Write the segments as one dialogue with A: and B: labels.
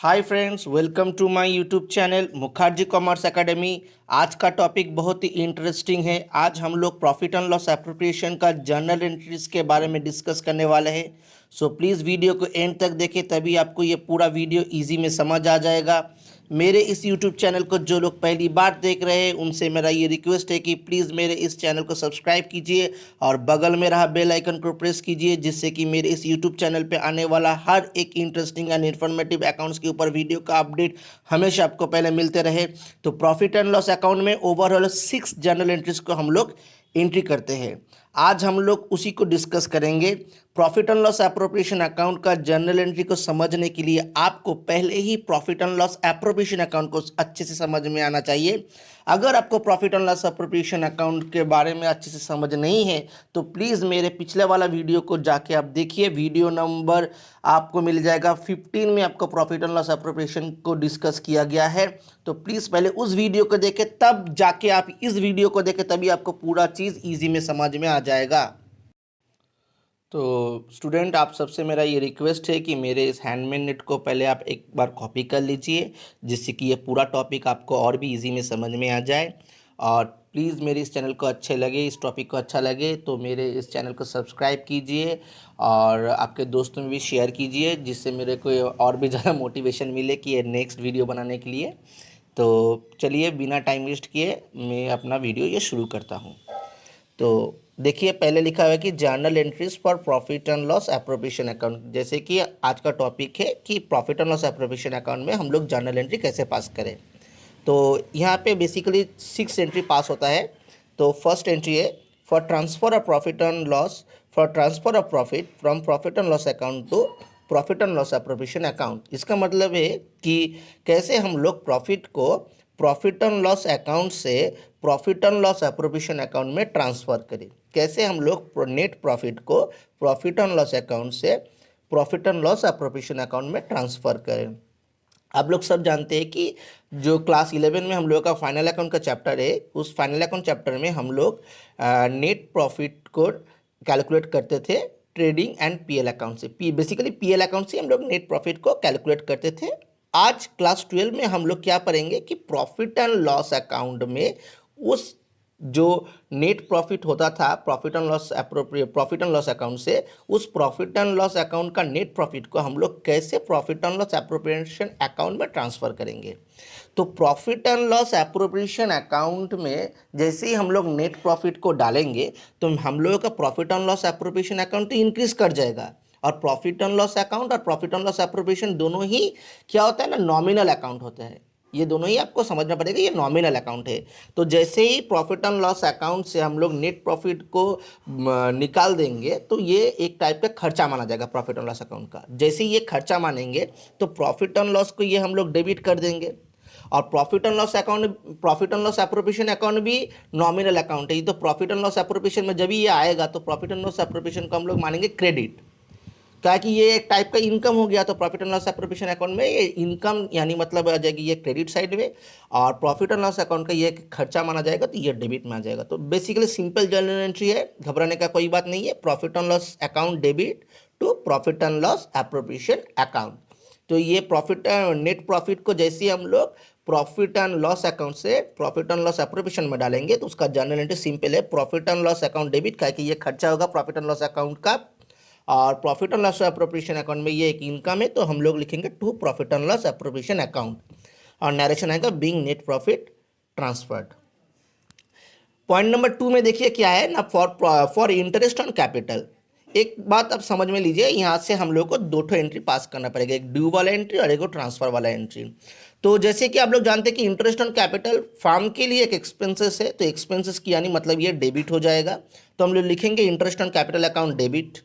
A: Hi friends, welcome to my YouTube channel Mukherjee commerce academy. आज का topic बहुत ही interesting है। आज हम लोग प्रॉफिट एंड लॉस एप्रोप्रिएशन का जर्नल एंट्रीज के बारे में डिस्कस करने वाले हैं। सो प्लीज़ वीडियो को एंड तक देखें, तभी आपको ये पूरा वीडियो इजी में समझ आ जाएगा। मेरे इस यूट्यूब चैनल को जो लोग पहली बार देख रहे हैं उनसे मेरा ये रिक्वेस्ट है कि प्लीज़ मेरे इस चैनल को सब्सक्राइब कीजिए और बगल में रहा बेल आइकन को प्रेस कीजिए, जिससे कि मेरे इस यूट्यूब चैनल पे आने वाला हर एक इंटरेस्टिंग एंड इन्फॉर्मेटिव अकाउंट्स के ऊपर वीडियो का अपडेट हमेशा आपको पहले मिलते रहे। तो प्रॉफिट एंड लॉस अकाउंट में ओवरऑल 6 जर्नल एंट्रीज को हम लोग एंट्री करते हैं। आज हम लोग उसी को डिस्कस करेंगे। Profit and loss appropriation account का जर्नल एंट्री को समझने के लिए आपको पहले ही profit and loss appropriation account को अच्छे से समझ में आना चाहिए। अगर आपको profit and loss appropriation account के बारे में अच्छे से समझ नहीं है तो प्लीज़ मेरे पिछले वाला वीडियो को जाके आप देखिए। वीडियो नंबर आपको मिल जाएगा 15 में आपको प्रॉफिट एंड लॉस एप्रोप्रिएशन को डिस्कस किया गया है। तो प्लीज़ पहले उस वीडियो को देखें, तब जाके आप इस वीडियो को देखें, तभी आपको पूरा चीज़ ईजी में समझ में आ जाएगा। तो स्टूडेंट, आप सबसे मेरा ये रिक्वेस्ट है कि मेरे इस हैंडमेड नोट को पहले आप एक बार कॉपी कर लीजिए, जिससे कि ये पूरा टॉपिक आपको और भी इजी में समझ में आ जाए। और प्लीज़ मेरे इस चैनल को अच्छे लगे, इस टॉपिक को अच्छा लगे तो मेरे इस चैनल को सब्सक्राइब कीजिए और आपके दोस्तों में भी शेयर कीजिए, जिससे मेरे को और भी ज़्यादा मोटिवेशन मिले कि ये नेक्स्ट वीडियो बनाने के लिए। तो चलिए, बिना टाइम वेस्ट किए मैं अपना वीडियो ये शुरू करता हूँ। तो देखिए, पहले लिखा हुआ है कि journal entries for profit and loss appropriation account. जैसे कि आज का टॉपिक है कि profit and loss appropriation account में हम लोग जर्नल एंट्री कैसे पास करें। तो यहाँ पे बेसिकली 6 एंट्री पास होता है। तो फर्स्ट एंट्री है for transfer of profit and loss, for transfer of profit from profit and loss account to profit and loss appropriation account. इसका मतलब है कि कैसे हम लोग प्रॉफिट को प्रॉफिट एंड लॉस अकाउंट से profit and loss appropriation account में ट्रांसफ़र करें। कैसे हम लोग नेट प्रॉफिट को प्रॉफिट एंड लॉस अकाउंट से profit and loss appropriation account में ट्रांसफ़र करें। आप लोग सब जानते हैं कि जो क्लास 11 में हम लोग का फाइनल अकाउंट का चैप्टर है, उस फाइनल अकाउंट चैप्टर में हम लोग नेट प्रॉफिट को कैलकुलेट करते थे ट्रेडिंग एंड पीएल अकाउंट से। बेसिकली पीएल अकाउंट से हम लोग नेट प्रॉफिट को कैलकुलेट करते थे। आज क्लास 12 में हम लोग क्या पढ़ेंगे कि प्रॉफिट एंड लॉस अकाउंट में उस जो नेट प्रॉफिट होता था प्रॉफिट एंड लॉस अकाउंट से, उस प्रॉफिट एंड लॉस अकाउंट का नेट प्रॉफिट को हम लोग कैसे profit and loss appropriation account में ट्रांसफ़र करेंगे। तो profit and loss appropriation account में जैसे ही हम लोग नेट प्रॉफिट को डालेंगे तो हम लोगों का profit and loss appropriation account तो इंक्रीज कर जाएगा। और प्रॉफिट एंड लॉस अकाउंट और प्रॉफिट एंड लॉस एप्रोप्रिएशन दोनों ही क्या होता है ना, नॉमिनल अकाउंट होता है। ये दोनों ही आपको समझना पड़ेगा, ये नॉमिनल अकाउंट है। तो जैसे ही प्रॉफिट एंड लॉस अकाउंट से हम लोग नेट प्रॉफिट को निकाल देंगे तो ये एक टाइप का खर्चा माना जाएगा प्रॉफिट एंड लॉस अकाउंट का। जैसे ही ये खर्चा मानेंगे तो प्रॉफिट एंड लॉस को ये हम लोग डेबिट कर देंगे। और profit and loss account, profit and loss appropriation account भी नॉमिनल अकाउंट है। ये तो प्रॉफिट एंड लॉस एप्रोप्रिएशन में जब भी ये आएगा तो प्रॉफिट एंड लॉस एप्रोप्रिएशन को हम लोग मानेंगे क्रेडिट, क्या कि ये एक टाइप का इनकम हो गया। तो profit and loss appropriation account में ये इनकम यानी मतलब आ जाएगी ये क्रेडिट साइड में, और प्रॉफिट एंड लॉस अकाउंट का ये खर्चा माना जाएगा तो ये डेबिट में आ जाएगा। तो बेसिकली सिंपल जर्नल एंट्री है, घबराने का कोई बात नहीं है। Profit and loss account debit to profit and loss appropriation account. तो ये प्रॉफिट नेट प्रॉफिट को जैसे हम लोग प्रॉफिट एंड लॉस अकाउंट से प्रॉफिट एंड लॉस एप्रोप्रिएशन में डालेंगे तो उसका जर्नल एंट्री सिंपल है, profit and loss account debit, क्या कि ये खर्चा होगा प्रॉफिट एंड लॉस अकाउंट का। और profit and loss appropriation account में ये एक इनकम है तो हम लोग लिखेंगे to profit and loss appropriation account, और नरेशन आएगा being net profit transferred. Point number 2 में देखिए क्या है ना, फॉर इंटरेस्ट ऑन कैपिटल। एक बात आप समझ में लीजिए, यहाँ से हम लोग को 2 एंट्री पास करना पड़ेगा, एक ड्यू वाला एंट्री और एक ट्रांसफर वाला एंट्री। तो जैसे कि आप लोग जानते हैं कि इंटरेस्ट ऑन कैपिटल फार्म के लिए एक एक्सपेंसेस है, तो एक्सपेंसेस की यानी मतलब ये डेबिट हो जाएगा। तो हम लोग लिखेंगे interest on capital account debit.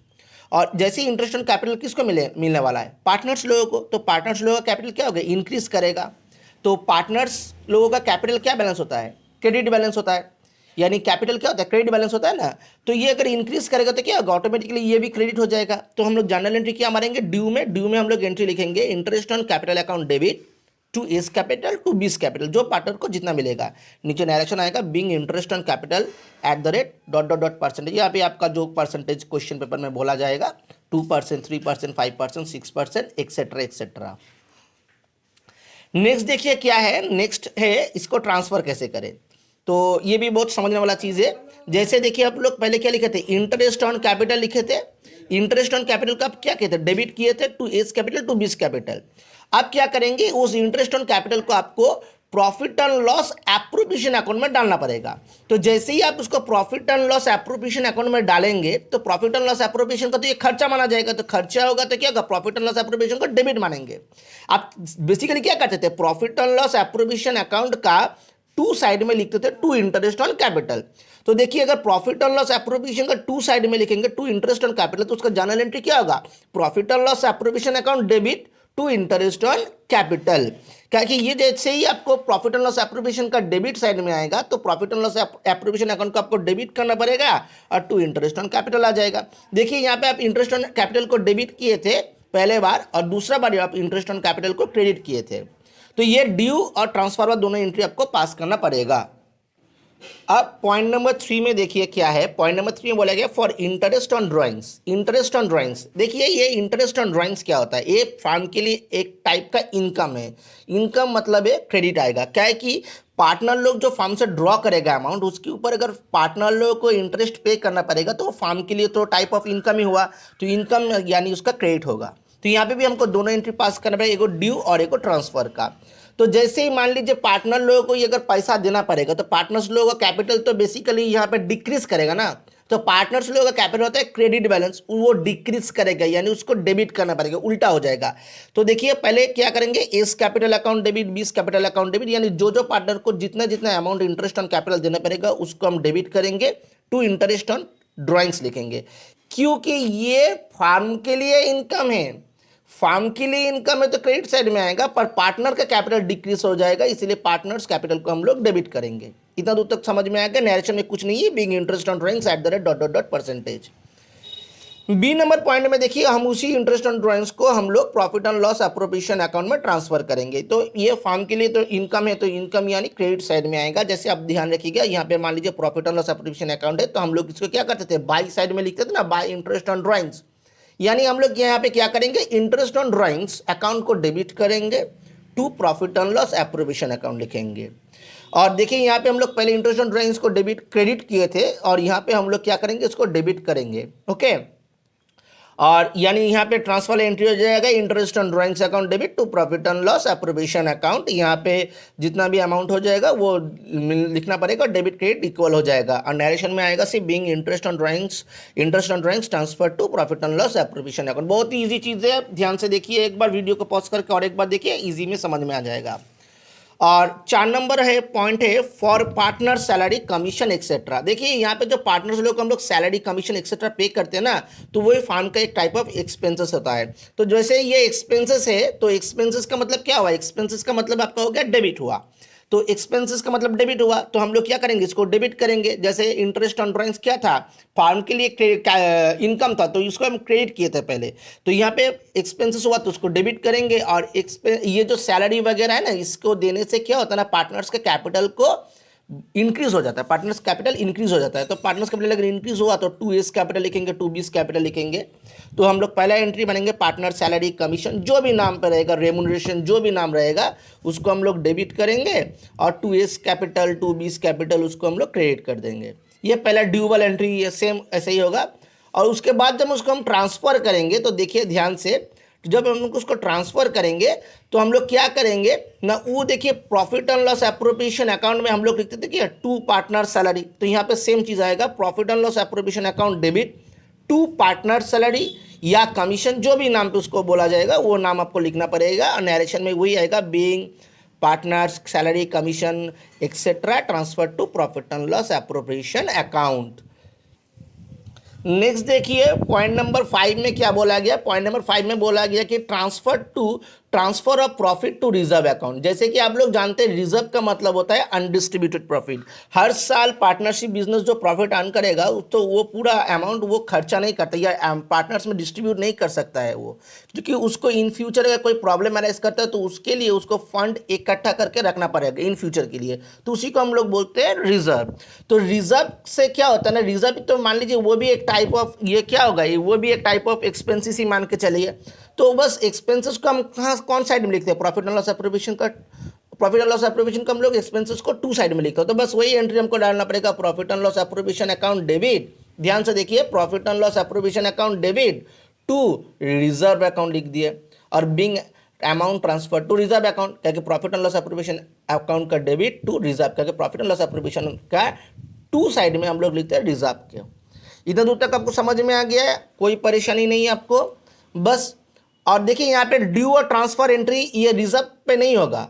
A: और जैसे ही इंटरेस्ट ऑन कैपिटल किसको मिलने वाला है, पार्टनर्स लोगों को, तो पार्टनर्स लोगों का कैपिटल क्या होगा, इंक्रीज करेगा। तो पार्टनर्स लोगों का कैपिटल क्या बैलेंस होता है, क्रेडिट बैलेंस होता है, यानी कैपिटल क्या होता है, क्रेडिट बैलेंस होता है ना। तो ये अगर इंक्रीज करेगा तो क्या होगा, ऑटोमेटिकली ये भी क्रेडिट हो जाएगा। तो हम लोग जर्नल एंट्री क्या मारेंगे, ड्यू में हम लोग एंट्री लिखेंगे interest on capital account debit to A's capital to B's capital, जो पार्टनर को जितना मिलेगा। नीचे नरेशन आएगा being interest on capital at the rate dot dot dot percentage. यहाँ पे आपका जो परसेंटेज क्वेश्चन पेपर में बोला जाएगा 2%, 3%, 5%, 6%, एक्सेट्रा एक्सेट्रा। नेक्स्ट देखिए क्या है, नेक्स्ट है इसको ट्रांसफर कैसे करें। तो ये भी बहुत समझने वाला चीज है। जैसे देखिए आप लोग पहले क्या लिखे थे, इंटरेस्ट ऑन कैपिटल लिखे थे। इंटरेस्ट ऑन कैपिटल का आप क्या कहते हैं, डेबिट किए थे to A's capital to B's capital. आप क्या करेंगे, उस इंटरेस्ट ऑन कैपिटल को आपको profit and loss appropriation account में डालना पड़ेगा। तो जैसे ही आप उसको profit and loss appropriation account में डालेंगे तो प्रॉफिट एंड लॉस एप्रोप्रिएशन का तो ये खर्चा माना जाएगा, तो खर्चा होगा तो क्या होगा, प्रॉफिट एंड लॉस एप्रोप्रिएशन को डेबिट मानेंगे। आप बेसिकली क्या करते थे, profit and loss appropriation account का टू साइड में लिखते थे टू इंटरेस्ट ऑन कैपिटल। तो देखिए अगर प्रॉफिट एंड लॉस एप्रोप्रिएशन का टू साइड में लिखेंगे टू इंटरेस्ट ऑन कैपिटल, तो उसका जर्नल एंट्री क्या होगा, profit and loss appropriation account debit to interest on capital. क्योंकि ये जैसे ही आपको प्रॉफिट एंड लॉस एप्रोप्रिएशन का डेबिट साइड में आएगा तो profit and loss appropriation account को आपको डेबिट करना पड़ेगा और टू इंटरेस्ट ऑन कैपिटल आ जाएगा। देखिए यहाँ पे आप इंटरेस्ट ऑन कैपिटल को डेबिट किए थे पहले बार, और दूसरा बार आप इंटरेस्ट ऑन कैपिटल को क्रेडिट किए थे। तो ये ड्यू और ट्रांसफर वाला दोनों एंट्री आपको पास करना पड़ेगा। अब पॉइंट नंबर 3 में देखिए क्या है, पॉइंट नंबर 3 में बोला गया for interest on drawings. Interest on drawings, देखिए ये इंटरेस्ट ऑन ड्राइंग्स क्या होता है, ये फर्म के लिए एक टाइप का इनकम है। इनकम मतलब है क्रेडिट आएगा, क्या है कि पार्टनर लोग जो फर्म से ड्रॉ करेगा अमाउंट, उसके ऊपर अगर पार्टनर लोग को इंटरेस्ट पे करना पड़ेगा तो फर्म के लिए तो टाइप ऑफ इनकम ही हुआ, तो इनकम यानी उसका क्रेडिट होगा। तो यहाँ पे भी हमको दोनों एंट्री पास करना पड़ेगा, एक ड्यू और एक ट्रांसफर का। तो जैसे ही मान लीजिए पार्टनर लोगों को ये अगर पैसा देना पड़ेगा तो पार्टनर्स लोगों का कैपिटल तो बेसिकली यहाँ पे डिक्रीज करेगा ना। तो पार्टनर्स लोगों का कैपिटल होता है क्रेडिट बैलेंस, वो डिक्रीज करेगा यानी उसको डेबिट करना पड़ेगा, उल्टा हो जाएगा। तो देखिए पहले क्या करेंगे, S capital account debit, B's capital account debit, यानी जो पार्टनर को जितना जितना अमाउंट इंटरेस्ट ऑन कैपिटल देना पड़ेगा उसको हम डेबिट करेंगे, टू इंटरेस्ट ऑन ड्रॉइंग्स लिखेंगे। क्योंकि ये फार्म के लिए इनकम है, फार्म के लिए इनकम है तो क्रेडिट साइड में आएगा, पर पार्टनर का कैपिटल डिक्रीज हो जाएगा, इसीलिए पार्टनर्स कैपिटल को हम लोग डेबिट करेंगे। इतना दूर तक समझ में आएगा, नरेशन में कुछ नहीं है, being interest on drawings at the rate dot dot dot percentage. B number point में देखिए हम उसी इंटरेस्ट ऑन ड्राइंग्स को हम लोग profit and loss appropriation account में ट्रांसफर करेंगे। तो ये फार्म के लिए तो इनकम है, तो इनकम यानी क्रेडिट साइड में आएगा। जैसे आप ध्यान रखिएगा, यहाँ पे मान लीजिए profit and loss appropriation account है तो हम लोग इसको क्या करते थे, बाई साइड में लिखते थे ना, बाई इंटरेस्ट ऑन ड्राइंग्स, यानी हम लोग यहाँ पे क्या करेंगे, इंटरेस्ट ऑन ड्राइंग्स अकाउंट को डेबिट करेंगे, to profit and loss appropriation account लिखेंगे। और देखिए यहाँ पे हम लोग पहले इंटरेस्ट ऑन ड्राइंग्स को डेबिट क्रेडिट किए थे और यहाँ पे हम लोग क्या करेंगे, इसको डेबिट करेंगे, ओके। और यानी यहाँ पे ट्रांसफर एंट्री हो जाएगा, interest on drawings account debit to profit and loss appropriation account. यहाँ पे जितना भी अमाउंट हो जाएगा वो लिखना पड़ेगा, डेबिट क्रेडिट इक्वल हो जाएगा। और नरेशन में आएगा see being interest on drawings transfer to profit and loss appropriation account. बहुत ही ईजी चीज़ है, ध्यान से देखिए, एक बार वीडियो को पॉज करके और एक बार देखिए, ईजी में समझ में आ जाएगा। और 4 नंबर है पॉइंट है for partner salary commission etcetera. देखिए यहाँ पे जो पार्टनर्स लोग हम लोग सैलरी कमीशन एक्सेट्रा पे करते हैं ना, तो वही फार्म का एक टाइप ऑफ एक्सपेंसेस होता है। तो जैसे ये एक्सपेंसेस है, तो एक्सपेंसेस का मतलब क्या हुआ, एक्सपेंसेस का मतलब आपका हो गया डेबिट हुआ। तो एक्सपेंसेस का मतलब डेबिट हुआ, तो हम लोग क्या करेंगे, इसको डेबिट करेंगे। जैसे इंटरेस्ट ऑन ड्राइंग्स क्या था, फार्म के लिए इनकम था, तो इसको हम क्रेडिट किए थे पहले। तो यहाँ पे एक्सपेंसेस हुआ तो उसको डेबिट करेंगे। और ये जो सैलरी वगैरह है ना, इसको देने से क्या होता है ना, पार्टनर्स के कैपिटल को इंक्रीज हो जाता है, पार्टनर्स कैपिटल इंक्रीज हो जाता है। तो पार्टनर्स कैपिटल अगर इंक्रीज हुआ तो 2s कैपिटल लिखेंगे, 2b's कैपिटल लिखेंगे। तो हम लोग पहला एंट्री बनेंगे पार्टनर सैलरी कमीशन, जो भी नाम पर रहेगा, रेमुनरेशन जो भी नाम रहेगा उसको हम लोग डेबिट करेंगे, और 2s कैपिटल 2b's कैपिटल उसको हम लोग क्रेडिट कर देंगे। ये पहला ड्यूबल एंट्री, ये सेम ऐसे ही होगा। और उसके बाद जब उसको हम ट्रांसफर करेंगे तो देखिए ध्यान से, जब हम उसको ट्रांसफर करेंगे तो हम लोग क्या करेंगे ना, वो देखिए profit and loss appropriation account में हम लोग लिखते थे कि टू पार्टनर सैलरी, तो यहाँ पे सेम चीज आएगा, profit and loss appropriation account debit to partner salary या कमीशन, जो भी नाम पे उसको बोला जाएगा वो नाम आपको लिखना पड़ेगा। और नरेशन में वही आएगा, being partners salary commission etcetera transfer to profit and loss appropriation account. Next देखिए पॉइंट नंबर 5 में क्या बोला गया, पॉइंट नंबर 5 में बोला गया कि transfer of profit to reserve account. जैसे कि आप लोग जानते हैं रिजर्व का मतलब होता है अनडिस्ट्रीब्यूटेड प्रॉफिट। हर साल पार्टनरशिप बिजनेस जो प्रॉफिट अर्न करेगा तो वो पूरा अमाउंट वो खर्चा नहीं करता या पार्टनर्स में डिस्ट्रीब्यूट नहीं कर सकता है वो, क्योंकि उसको इन फ्यूचर अगर कोई प्रॉब्लम अराइज करता है तो उसके लिए उसको फंड इकट्ठा करके रखना पड़ेगा इन फ्यूचर के लिए, तो उसी को हम लोग बोलते हैं रिजर्व। तो रिजर्व से क्या होता है ना, रिजर्व तो मान लीजिए वो भी एक टाइप ऑफ, ये क्या होगा, वो भी एक टाइप ऑफ एक्सपेंसेस ही मान के चलिए। तो बस एक्सपेंसेस को हम कौन साइड में लिखते हैं? प्रॉफिट एंड लॉस एप्रोप्रिएशन का, प्रॉफिट एंड लॉस एप्रोप्रिएशन का हम लोग एक्सपेंसेस को टू साइड में लिखते हैं, तो बस वही एंट्री हमको डालना पड़ेगा, profit and loss appropriation account debit. ध्यान से देखिए, profit and loss appropriation account debit to reserve account लिख दिए, और being amount transfer to reserve account, क्या profit and loss appropriation account का डेबिट टू रिजर्व, क्या प्रॉफिट एंड लॉस एप्रोप्रिएशन का टू साइड में हम लोग लिखते हैं रिजर्व के। इतना दूर तक आपको समझ में आ गया है? कोई परेशानी नहीं है आपको? बस। और देखिए यहाँ पे ड्यू और ट्रांसफर एंट्री ये रिजर्व पे नहीं होगा,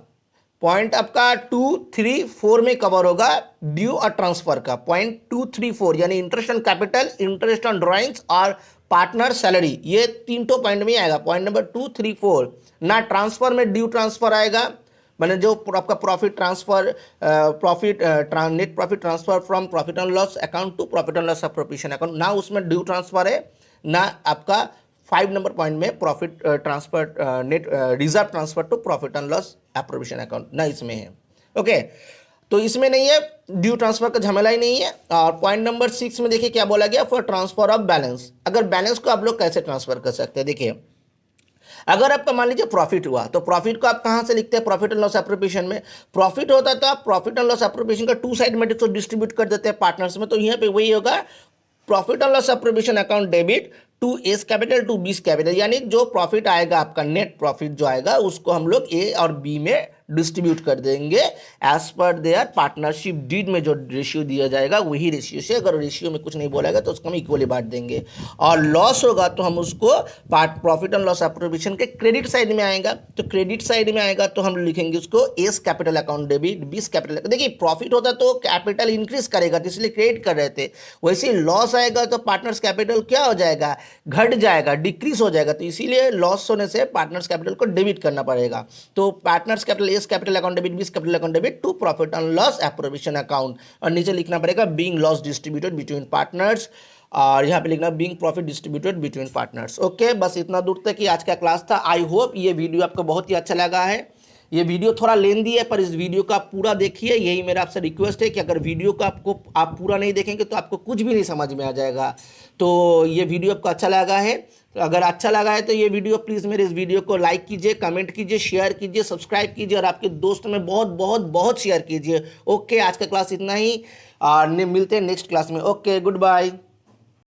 A: पॉइंट आपका 2, 3, 4 में कवर होगा ड्यू और ट्रांसफर का। पॉइंट 2, 3, 4 यानी interest on capital, interest on drawings और पार्टनर सैलरी, ये तीनों पॉइंट में आएगा, पॉइंट नंबर 2, 3, 4। ना ट्रांसफर में ड्यू ट्रांसफर आएगा, मैंने जो आपका profit transfer, net profit transfer from profit and loss account to profit and loss appropriation account, ना उसमें ड्यू ट्रांसफर है, ना आपका 5 नंबर पॉइंट में profit transfer, net reserve transfer to profit and loss appropriation account, ना इसमें है। Okay, तो इसमें नहीं है, ड्यू ट्रांसफर का झमेला ही नहीं है। और पॉइंट नंबर 6 में देखिए क्या बोला गया, फॉर ट्रांसफर ऑफ बैलेंस। अगर बैलेंस को आप लोग कैसे ट्रांसफर कर सकते हैं? देखिए, अगर आपका मान लीजिए प्रॉफिट हुआ, तो प्रॉफिट को आप कहां से लिखते हैं? प्रॉफिट एंड लॉस एप्रोप्रिएशन में प्रॉफिट होता था, प्रॉफिट एंड लॉस एप्रोप्रिएशन का टू साइड में डिस्ट्रीब्यूट कर देते हैं पार्टनर्स में, तो यहाँ पे वही होगा, profit and loss appropriation account debit to A's capital to B's capital, यानी जो प्रॉफिट आएगा आपका, नेट प्रॉफिट जो आएगा, उसको हम लोग ए और बी में डिस्ट्रीब्यूट कर देंगे as per there partnership deed में जो रेशियो दिया जाएगा वही रेशियो से। अगर रेशियो में कुछ नहीं बोलेगा तो उसको हम इक्वली बांट देंगे। और लॉस होगा तो हम उसको प्रॉफिट एंड लॉस एप्रोप्रिएशन के क्रेडिट साइड में आएगा, तो क्रेडिट साइड में आएगा तो हम लिखेंगे उसको S capital account debit, B's capital. देखिए, प्रॉफिट होता तो कैपिटल इंक्रीज करेगा, तो इसलिए क्रेडिट कर रहे थे, वैसे लॉस आएगा तो पार्टनर्स कैपिटल क्या हो जाएगा? घट जाएगा, डिक्रीज हो जाएगा, तो इसीलिए लॉस होने से पार्टनर्स कैपिटल को डेबिट करना पड़ेगा। तो partners capital A's capital account debit, B's capital account debit to profit and loss appropriation account, और नीचे लिखना पड़ेगा being loss distributed between partners, और यहाँ पे लिखना being profit distributed between partners. Okay, बस इतना दूर तक ही आज का क्लास था। आई होप ये वीडियो आपको बहुत ही अच्छा लगा है। ये वीडियो थोड़ा लेंदी है, पर इस वीडियो को आप पूरा देखिए, यही मेरा आपसे रिक्वेस्ट है कि अगर वीडियो को आप पूरा नहीं देखेंगे तो आपको कुछ भी नहीं समझ में आ जाएगा। तो ये वीडियो आपको अच्छा लगा है, अगर अच्छा लगा है तो ये वीडियो प्लीज़ मेरे इस वीडियो को लाइक कीजिए, कमेंट कीजिए, शेयर कीजिए, सब्सक्राइब कीजिए, और आपके दोस्तों में बहुत बहुत बहुत शेयर कीजिए। ओके, आज का क्लास इतना ही, मिलते हैं नेक्स्ट क्लास में। Okay, good bye.